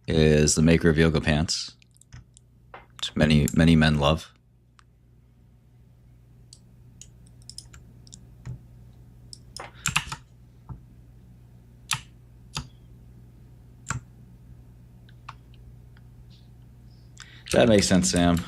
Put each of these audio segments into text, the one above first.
is the maker of yoga pants, which many men love. That makes sense, Sam.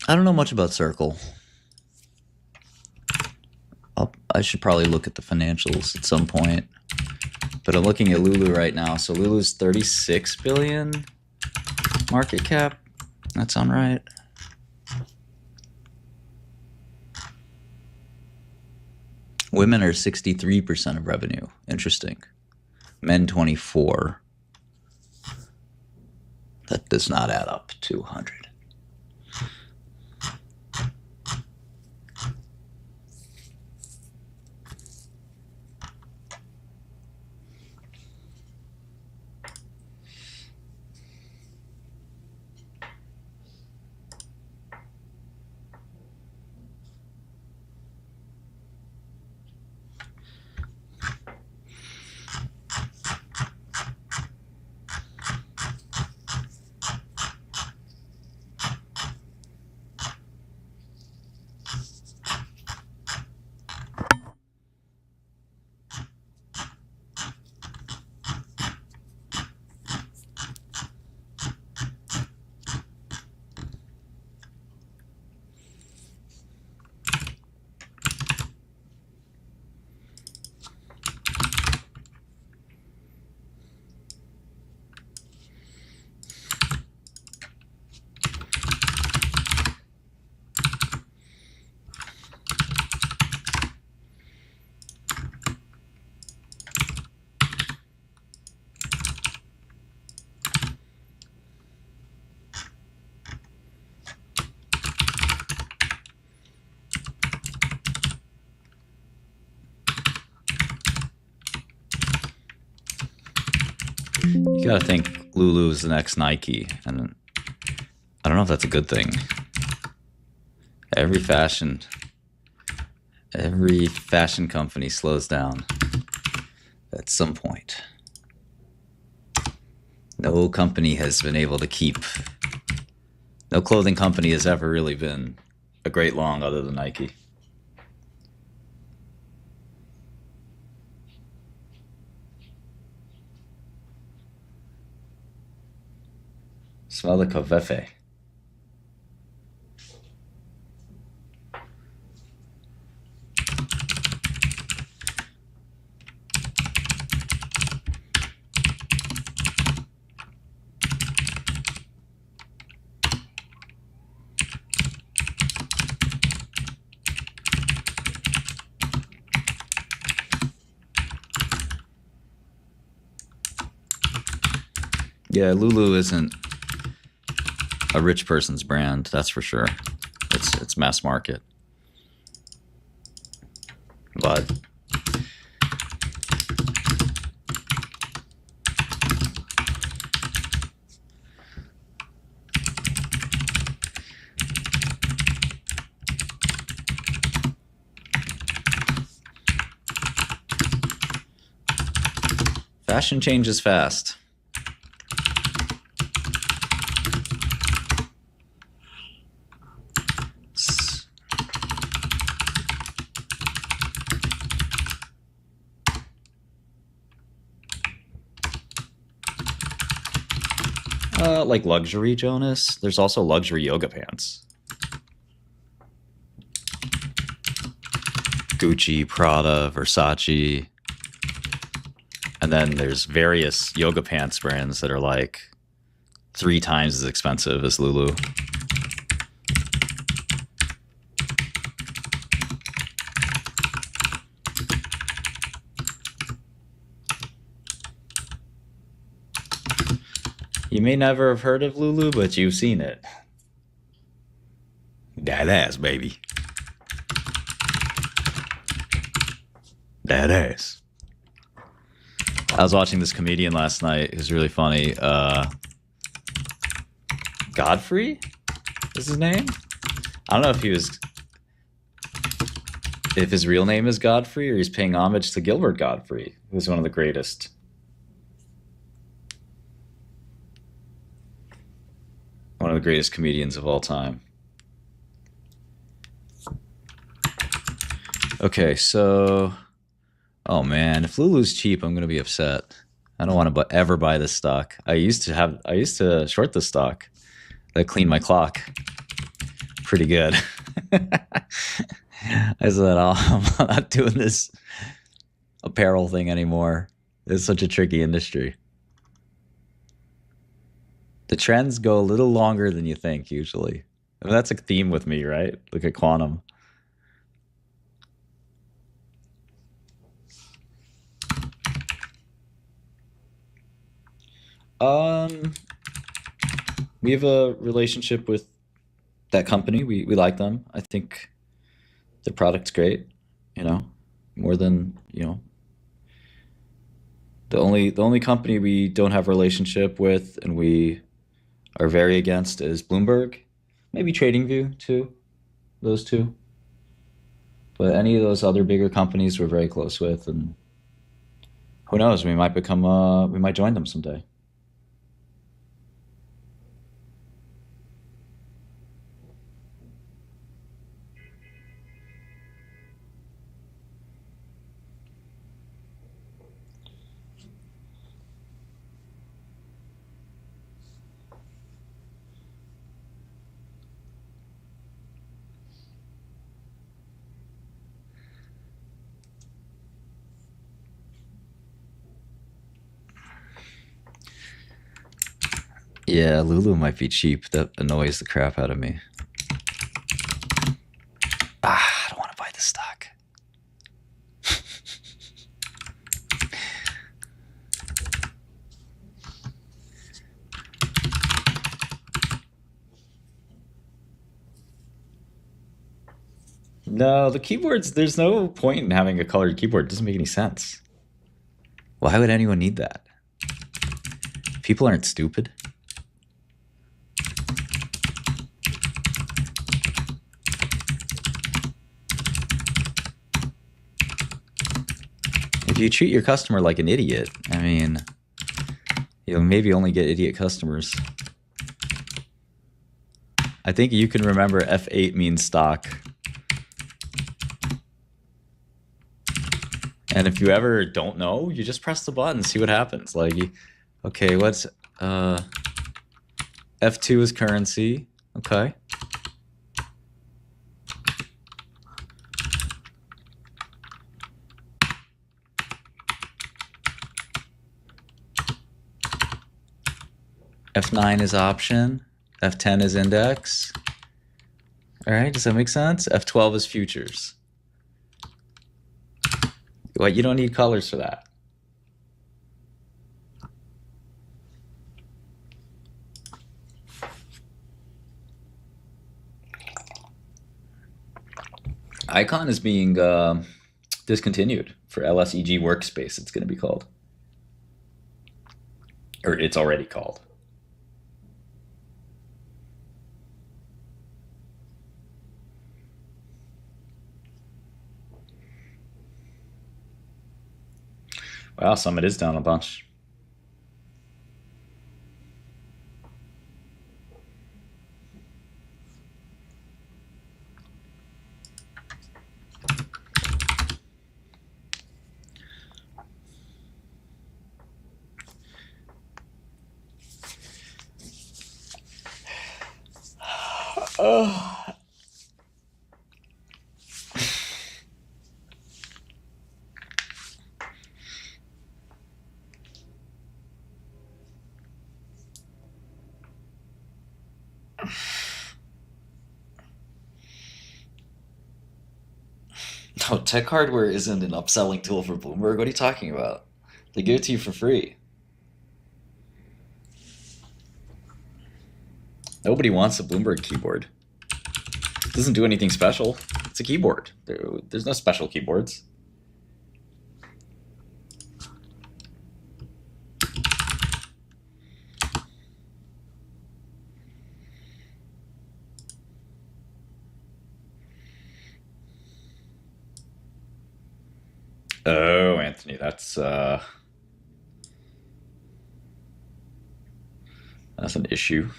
I don't know much about Circle. I should probably look at the financials at some point. But I'm looking at Lulu right now. So Lulu's 36 billion market cap. That sound right? Women are 63% of revenue. Interesting. Men 24. That does not add up to 100. You gotta think Lulu is the next Nike, and I don't know if that's a good thing. Every fashion company slows down at some point. No company has been able to keep. No clothing company has ever really been a great long other than Nike. Smell the covfefe. Yeah, Lulu isn't a rich person's brand, that's for sure. It's mass market. But fashion changes fast. Like luxury, Jonas. There's also luxury yoga pants. Gucci, Prada, Versace. And then there's various yoga pants brands that are like 3 times as expensive as Lulu. You may never have heard of Lulu, but you've seen it. That ass, baby. That ass. I was watching this comedian last night. It was really funny. Guy Godfrey is his name. I don't know if if his real name is Godfrey or he's paying homage to Gilbert Godfrey, who's one of the greatest. One of the greatest comedians of all time. Okay, so, oh man, if Lulu's cheap, I'm gonna be upset. I don't want to ever buy this stock. I used to short this stock. That cleaned my clock pretty good. I said, oh, I'm not doing this apparel thing anymore. It's such a tricky industry. The trends go a little longer than you think usually. I mean, that's a theme with me, right? Look at quantum. We have a relationship with that company. We like them. I think the product's great, you know, more than, the only company we don't have a relationship with and we are very against is Bloomberg. Maybe TradingView too. Those two. But any of those other bigger companies we're very close with, and who knows, we might join them someday. Yeah, Lulu might be cheap. That annoys the crap out of me. I don't want to buy this stock. No, the keyboards, there's no point in having a colored keyboard. It doesn't make any sense. Why would anyone need that? People aren't stupid. If you treat your customer like an idiot, I mean, you'll maybe only get idiot customers. I think you can remember F8 means stock. And if you ever don't know, you just press the button, see what happens. Like, okay, what's F2 is currency. Okay. F9 is option. F10 is index. All right, does that make sense? F12 is futures. What, you don't need colors for that. Icon is being discontinued for LSEG Workspace, it's going to be called. Or it's already called. Wow, Summit is down a bunch. Oh. No, tech hardware isn't an upselling tool for Bloomberg. What are you talking about? They give it to you for free. Nobody wants a Bloomberg keyboard. It doesn't do anything special. It's a keyboard. There's no special keyboards. Anthony. That's an issue.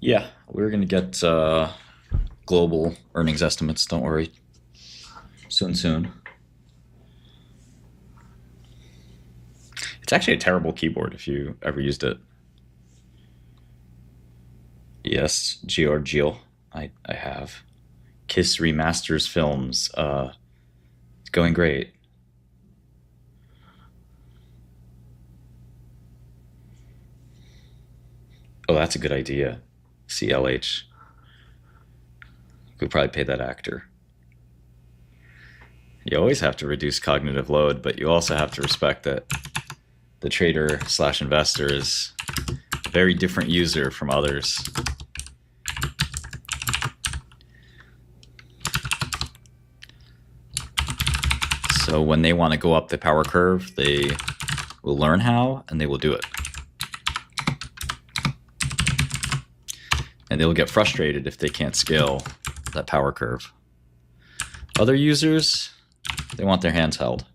Yeah, we're gonna get global earnings estimates. Don't worry. Soon, soon. It's actually a terrible keyboard if you ever used it. Yes, Giorgio. I have. Kiss remasters films. It's going great. Oh, that's a good idea. CLH. Could probably pay that actor. You always have to reduce cognitive load, but you also have to respect that the trader slash investor is a very different user from others. So when they want to go up the power curve, they will learn how and they will do it. And they'll get frustrated if they can't scale that power curve. Other users, they want their hands held.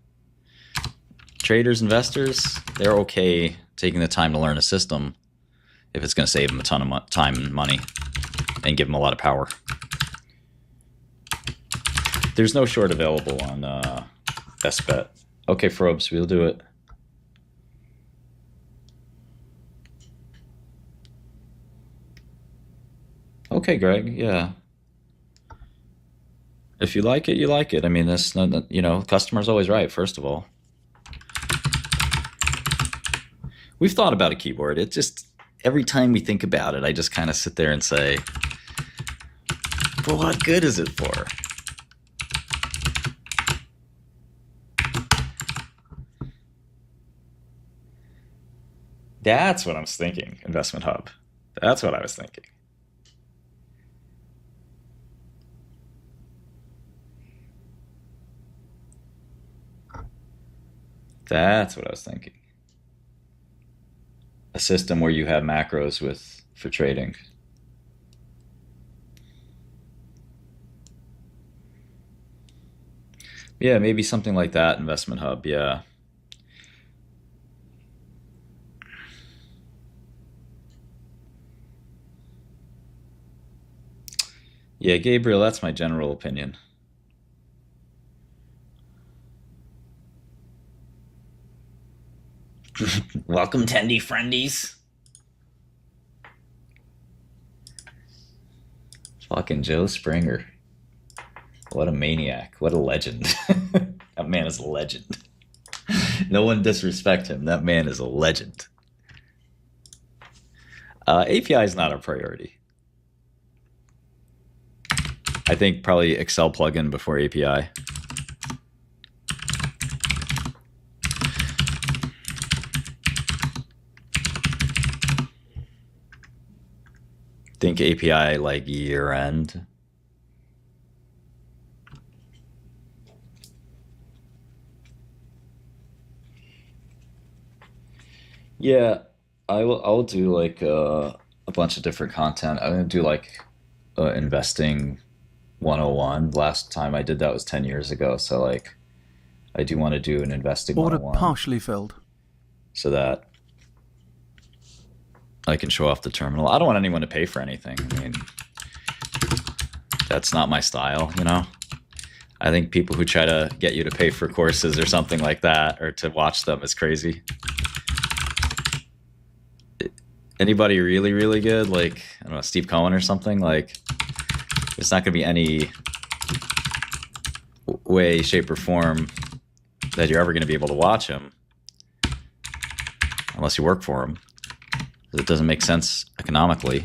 Traders, investors, they're okay taking the time to learn a system if it's going to save them a ton of time and money and give them a lot of power. There's no short available on Best Bet. Okay, Frobes, we'll do it. Okay, Greg, yeah. If you like it, you like it. I mean, that's not, customer's always right, first of all. We've thought about a keyboard. It just, every time we think about it, I just kind of sit there and say, well, what good is it for? That's what I was thinking, Investment Hub. That's what I was thinking. That's what I was thinking. A system where you have macros for trading. Yeah, maybe something like that, Investment Hub, yeah. Yeah, Gabriel, that's my general opinion. Welcome, Tendy Friendies. Fucking Joe Springer. What a maniac. What a legend. That man is a legend. No one disrespect him. That man is a legend. API is not a priority. I think probably Excel plugin before API. Think API like year end. Yeah, I'll do like a bunch of different content. I'm gonna do like investing 101. Last time I did that was 10 years ago. So like I do want to do an investing Order 101 partially filled. so that I can show off the terminal. I don't want anyone to pay for anything. I mean, that's not my style, you know? I think people who try to get you to pay for courses or something like that or to watch them is crazy. Anybody really, really good, like, I don't know, Steve Cohen or something, like, there's not going to be any way, shape, or form that you're ever going to be able to watch him unless you work for him. It doesn't make sense economically.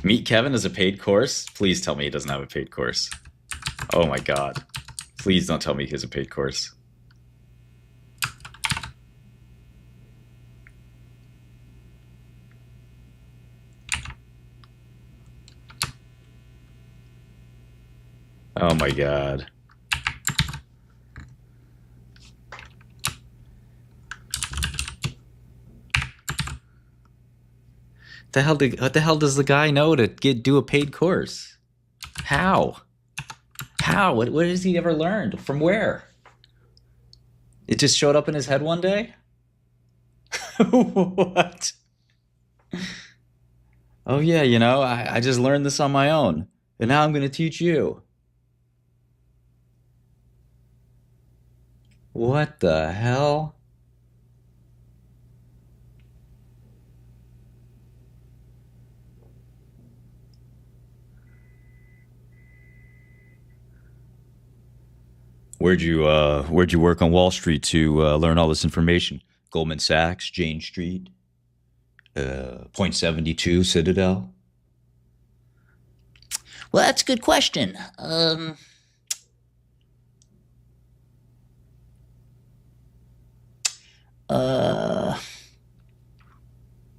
Meet Kevin as a paid course? Please tell me he doesn't have a paid course. Oh my god. Please don't tell me he has a paid course. Oh my god. What the hell does the guy know to do a paid course? How? How? What has he ever learned? From where? It just showed up in his head one day? What? Oh yeah, I just learned this on my own. And now I'm gonna teach you. What the hell? Where'd you work on Wall Street to learn all this information? Goldman Sachs, Jane Street, Point 72, Citadel. Well, that's a good question. Uh,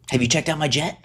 have you checked out my jet?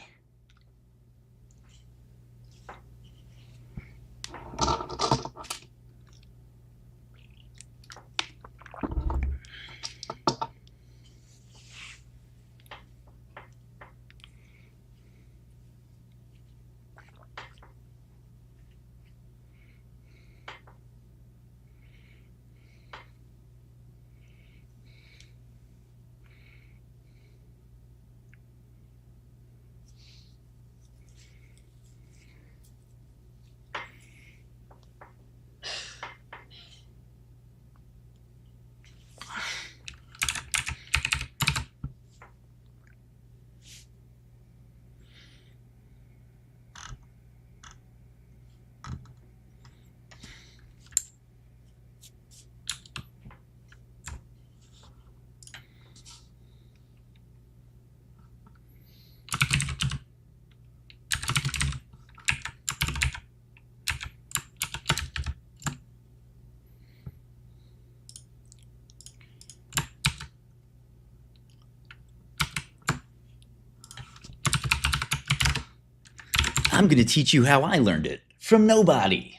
I'm going to teach you how I learned it from nobody.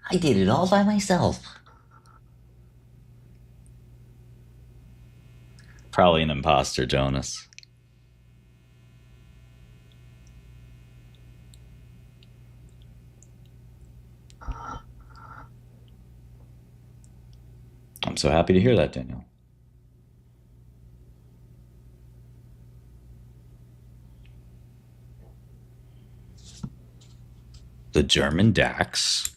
I did it all by myself. Probably an imposter, Jonas. I'm so happy to hear that, Daniel. The German DAX.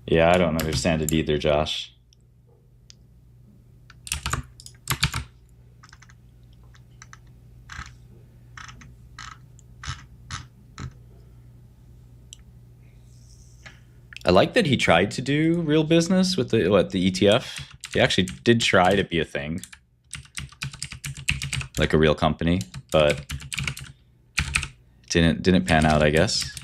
Yeah, I don't understand it either, Josh. I like that he tried to do real business with the ETF. He actually did try to be a thing, like a real company, but didn't pan out, I guess.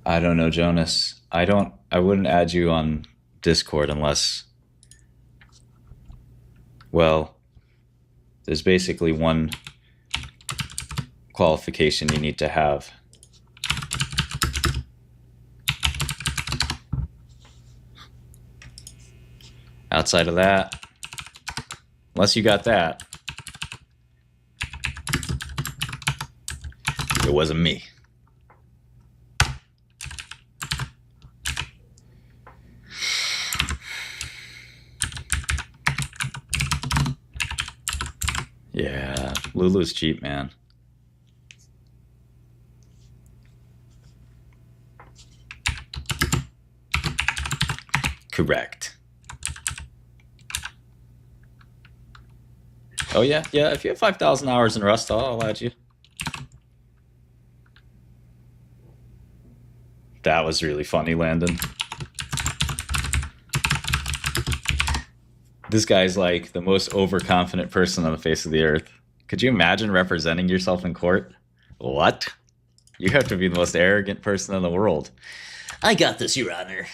I don't know, Jonas. I wouldn't add you on Discord unless, well, there's basically one qualification you need to have. Outside of that, unless you got that, it wasn't me. Yeah, Lulu's cheap, man. Correct. Oh yeah, yeah. If you have 5,000 hours in Rust, I'll add you. That was really funny, Landon. This guy's like the most overconfident person on the face of the earth. Could you imagine representing yourself in court? What? You have to be the most arrogant person in the world. I got this, Your Honor.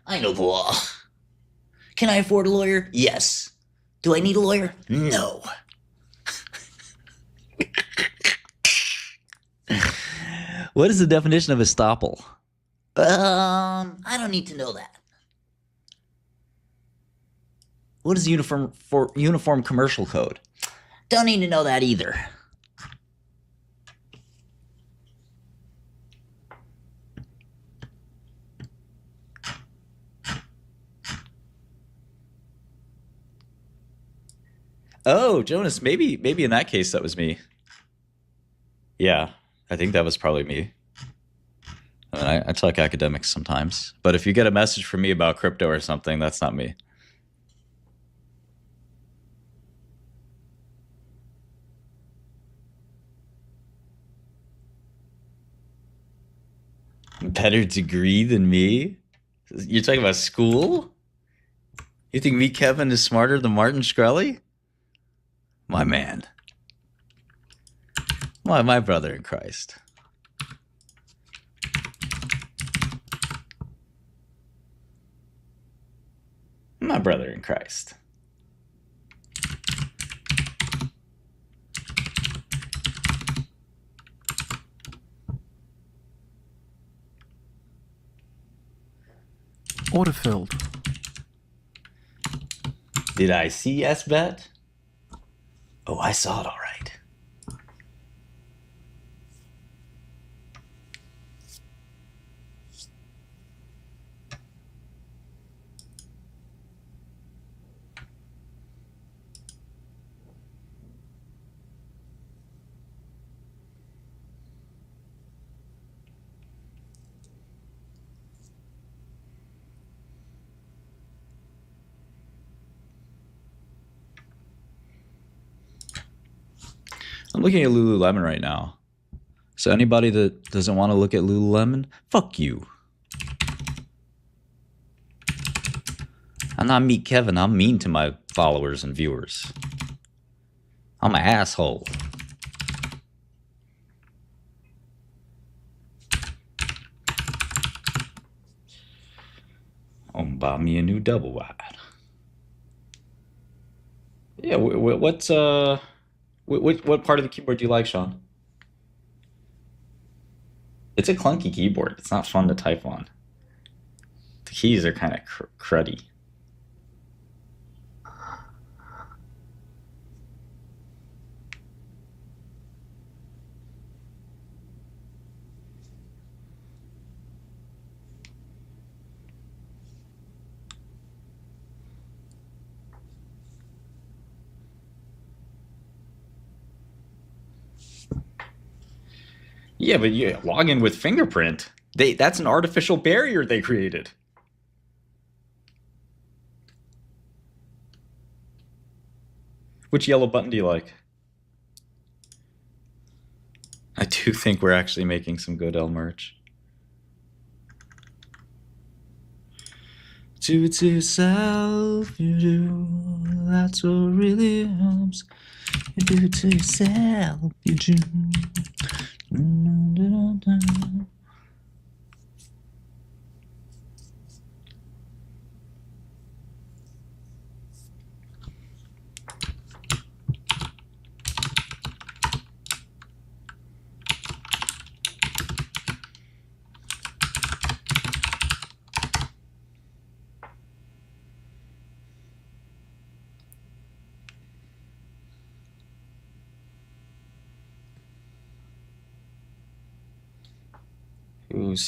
I know the law. Can I afford a lawyer? Yes. Do I need a lawyer? No. What is the definition of estoppel? I don't need to know that. What is uniform commercial code? Don't need to know that either. Oh, Jonas, maybe in that case that was me. Yeah, I think that was probably me. I talk academics sometimes, but if you get a message from me about crypto or something, that's not me. Better degree than me? You're talking about school? You think me, Kevin, is smarter than Martin Shkreli? My man. My brother in Christ. My brother in Christ. Autofilled. Did I see yes bet? Oh, I saw it all right. I'm looking at Lululemon right now. So anybody that doesn't want to look at Lululemon, fuck you. I'm not Meet Kevin. I'm mean to my followers and viewers. I'm an asshole. I'm buy me a new double wide. Yeah, what part of the keyboard do you like, Sean? It's a clunky keyboard. It's not fun to type on. The keys are kind of cruddy. Yeah, but you log in with fingerprint. That's an artificial barrier they created. Which yellow button do you like? I do think we're actually making some Godel merch. Do it to yourself, you do. That's what really helps. You do it to yourself, you do.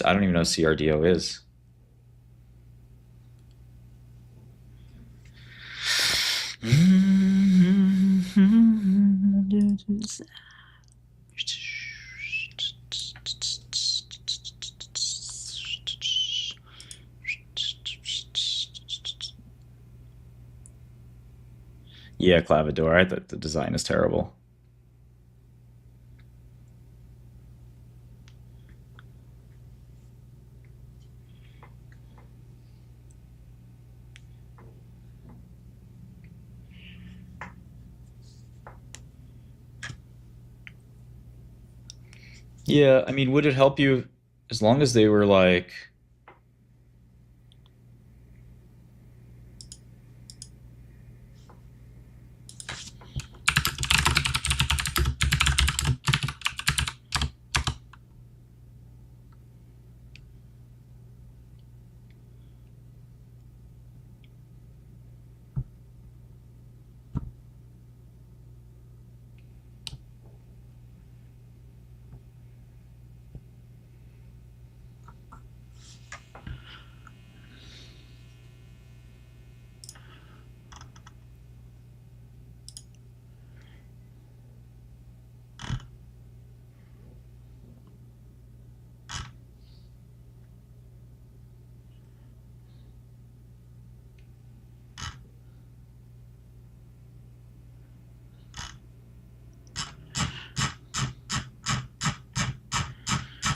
I don't even know what CRDO is. Yeah, Clavador. I thought the design is terrible. Yeah, I mean, would it help you as long as they were like,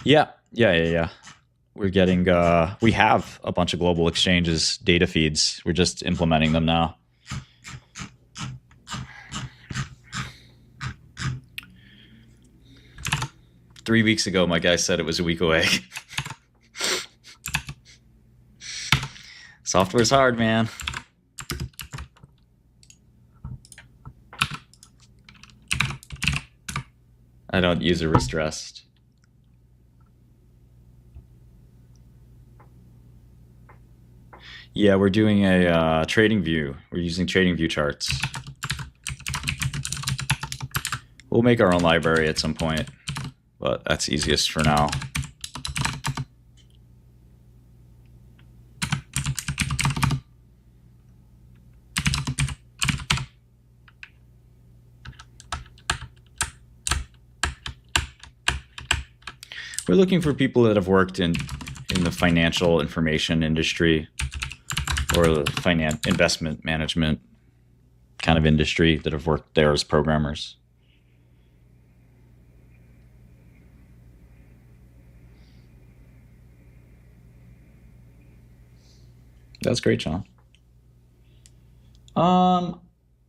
yeah, yeah. We have a bunch of global exchanges data feeds. We're just implementing them now. 3 weeks ago, my guy said it was a week away. Software's hard, man. I don't use a wrist rest. Yeah, we're doing a trading view. We're using trading view charts. We'll make our own library at some point, but that's easiest for now. We're looking for people that have worked in the financial information industry or the investment management kind of industry that have worked there as programmers. That's great, Sean. Um,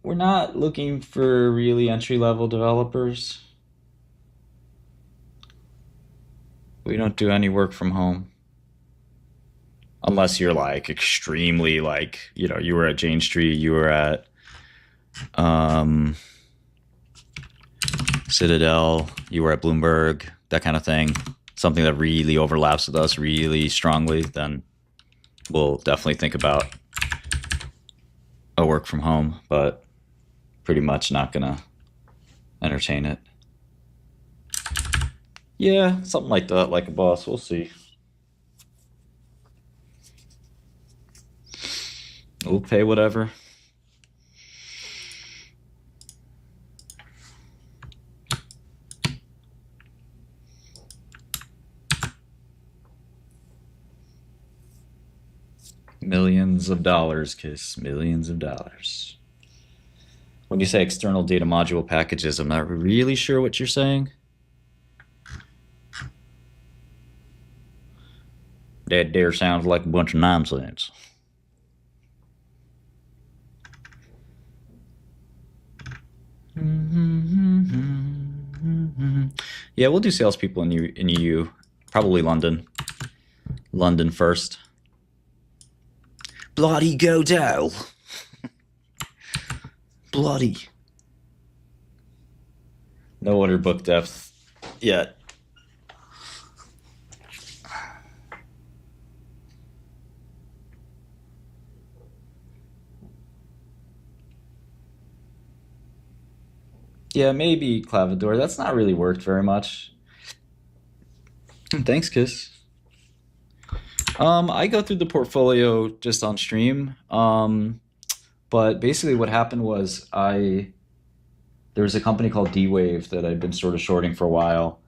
we're not looking for really entry level developers. We don't do any work from home unless you're like extremely like you were at Jane Street, you were at um, Citadel, you were at Bloomberg, that kind of thing. Something that really overlaps with us really strongly, then we'll definitely think about a work from home, but pretty much not gonna entertain it. Yeah, something like that, like a boss. We'll see. We'll pay whatever. Millions of dollars, Kiss. Millions of dollars. When you say external data module packages, I'm not really sure what you're saying. That there sounds like a bunch of nonsense. Yeah, we'll do salespeople in EU, probably London. London first. Bloody Godel. Bloody. No order book depth yet. Yeah, maybe Clavador. That's not really worked very much. Thanks, Kiss. I go through the portfolio just on stream. But basically, what happened was there was a company called D-Wave that I'd been sort of shorting for a while,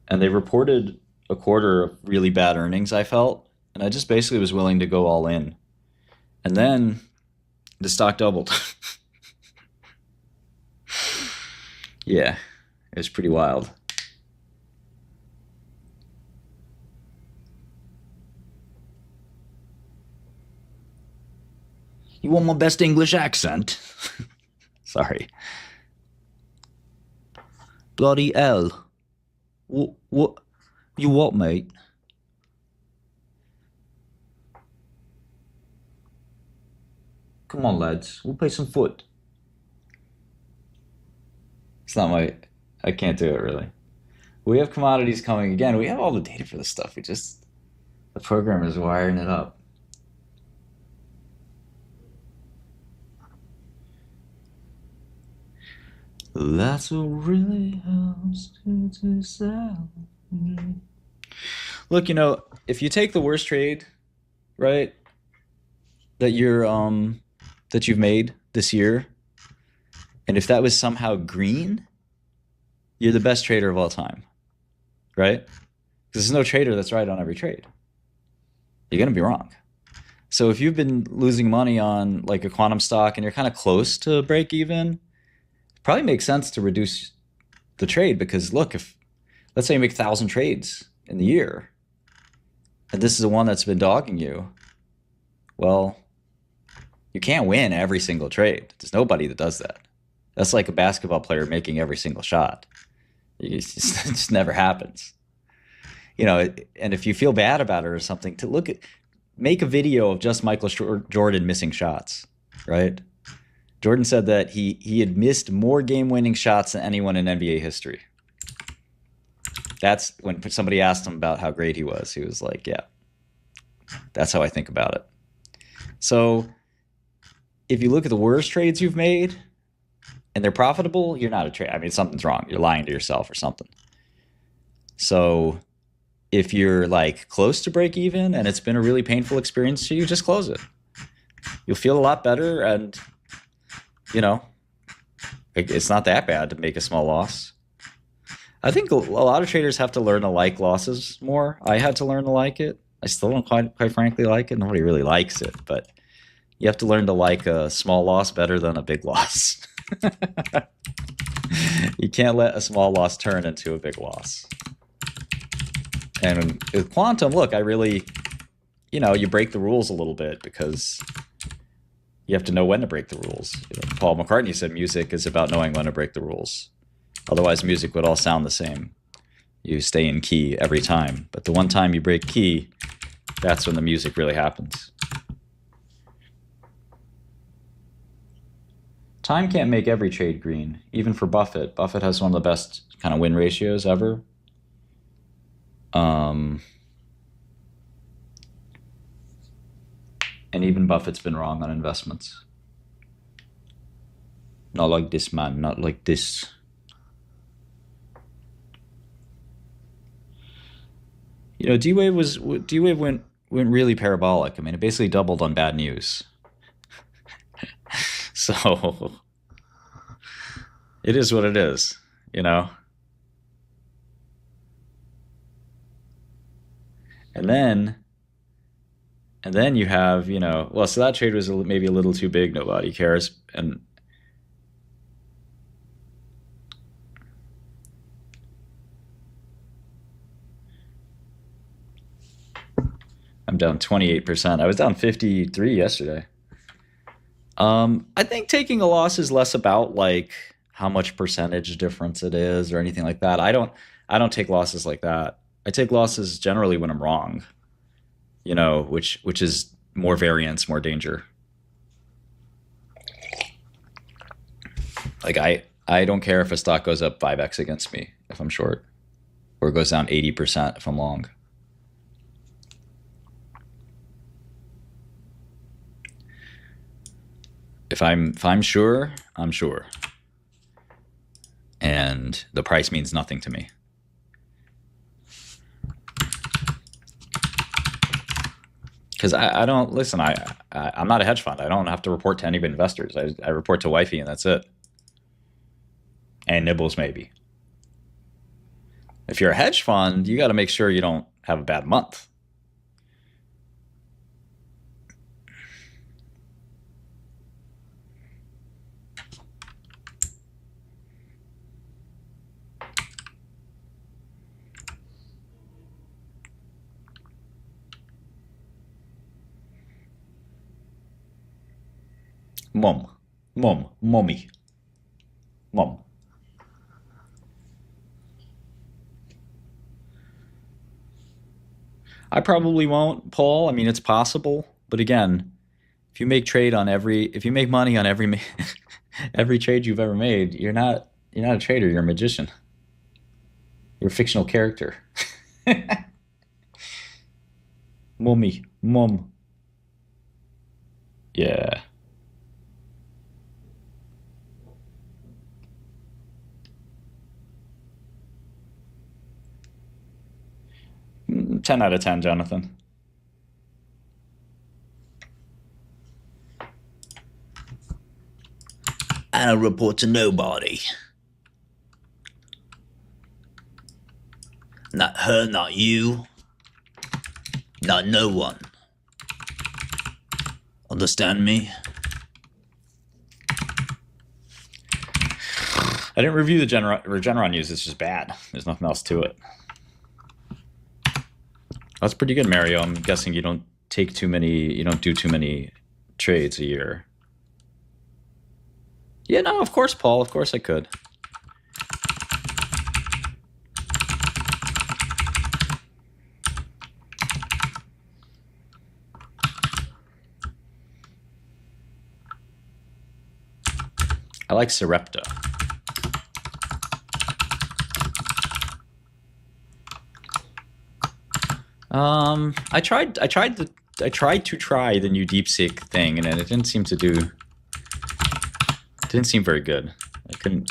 and they reported a quarter of really bad earnings. I felt, and I just basically was willing to go all in, and then the stock doubled. Yeah, it was pretty wild. You want my best English accent? Sorry. Bloody hell. What? You what, mate? Come on, lads. We'll play some foot. It's not my. I can't do it really. We have commodities coming again. We have all the data for this stuff. We just the program is wiring it up. That's what really helps to sell. Look, if you take the worst trade, right, that you've made this year, and if that was somehow green, you're the best trader of all time, right? Because there's no trader that's right on every trade. You're gonna be wrong. So if you've been losing money on like a quantum stock and you're kind of close to break even, it probably makes sense to reduce the trade because look, if let's say you make 1,000 trades in the year, and this is the one that's been dogging you, well, you can't win every single trade. There's nobody that does that. That's like a basketball player making every single shot. It just never happens. And if you feel bad about it or something, make a video of just Michael Jordan missing shots, right? Jordan said that he had missed more game-winning shots than anyone in NBA history. That's when somebody asked him about how great he was. He was like, yeah, that's how I think about it. So if you look at the worst trades you've made and they're profitable, you're not a trader. I mean, something's wrong. You're lying to yourself or something. So if you're like close to break even and it's been a really painful experience to you, just close it. You'll feel a lot better, and it's not that bad to make a small loss. I think a lot of traders have to learn to like losses more. I had to learn to like it. I still don't quite frankly like it. Nobody really likes it, but you have to learn to like a small loss better than a big loss. You can't let a small loss turn into a big loss. And with quantum, look, I really, you break the rules a little bit because you have to know when to break the rules. Paul McCartney said music is about knowing when to break the rules. Otherwise, music would all sound the same. You stay in key every time. But the one time you break key, that's when the music really happens. Time can't make every trade green, even for Buffett. Buffett has one of the best kind of win ratios ever. And even Buffett's been wrong on investments. Not like this, man. Not like this. D-Wave went really parabolic. I mean, it basically doubled on bad news. So it is what it is, And then you have, so that trade was maybe a little too big. Nobody cares. And I'm down 28%. I was down 53 yesterday. I think taking a loss is less about like how much percentage difference it is or anything like that. I don't take losses like that. I take losses generally when I'm wrong, which is more variance, more danger. Like I don't care if a stock goes up 5x against me if I'm short, or goes down 80% if I'm long. If I'm sure, I'm sure. And the price means nothing to me. Because I don't listen. I'm not a hedge fund. I don't have to report to any investors. I report to wifey and that's it. And nibbles maybe. If you're a hedge fund, you got to make sure you don't have a bad month. Mom. Mom. Mommy. Mom. I probably won't, Paul. I mean, it's possible, but again, if you make money on every trade you've ever made, you're not a trader. You're a magician. You're a fictional character. Mommy, mom. Yeah, 10 out of 10, Jonathan. I don't report to nobody. Not her, not you, not no one. Understand me? I didn't review the Regeneron news. It's just bad. There's nothing else to it. That's pretty good, Mario. I'm guessing you don't do too many trades a year. Yeah, no, of course, Paul. Of course I could. I like Sarepta. I tried to try the new DeepSeek thing, and it didn't seem very good. I couldn't.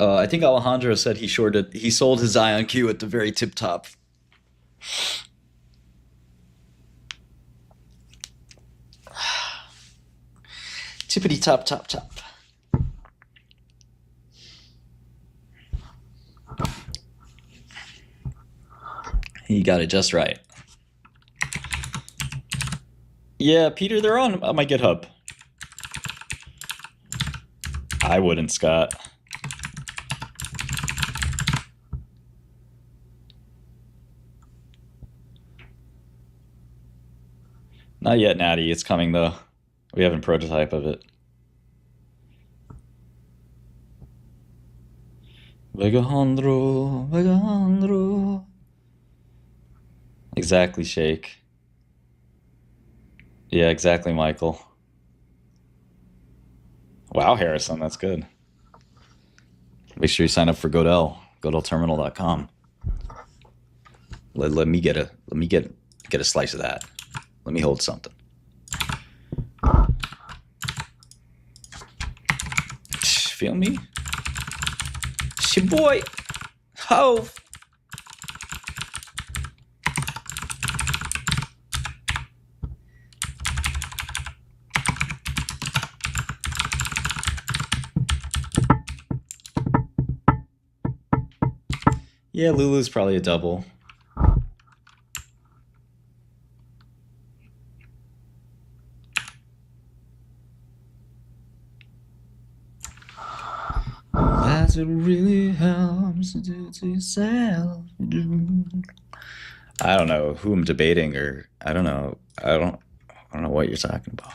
I think Alejandro said he sold his Ion Q at the very tip top. Tippity top, top, top. He got it just right. Yeah, Peter, they're on my GitHub. I wouldn't, Scott. Not yet, Natty. It's coming, though. We have a prototype of it. Vegajandro. Exactly, Shake. Yeah, exactly, Michael. Wow, Harrison, that's good. Make sure you sign up for Godel, GodelTerminal.com. Let me get a slice of that. Let me hold something. Feel me? Your boy. Ho. Yeah, Lulu's probably a double. That's what really helps to do to yourself. I don't know who I'm debating, or I don't know. I don't know what you're talking about.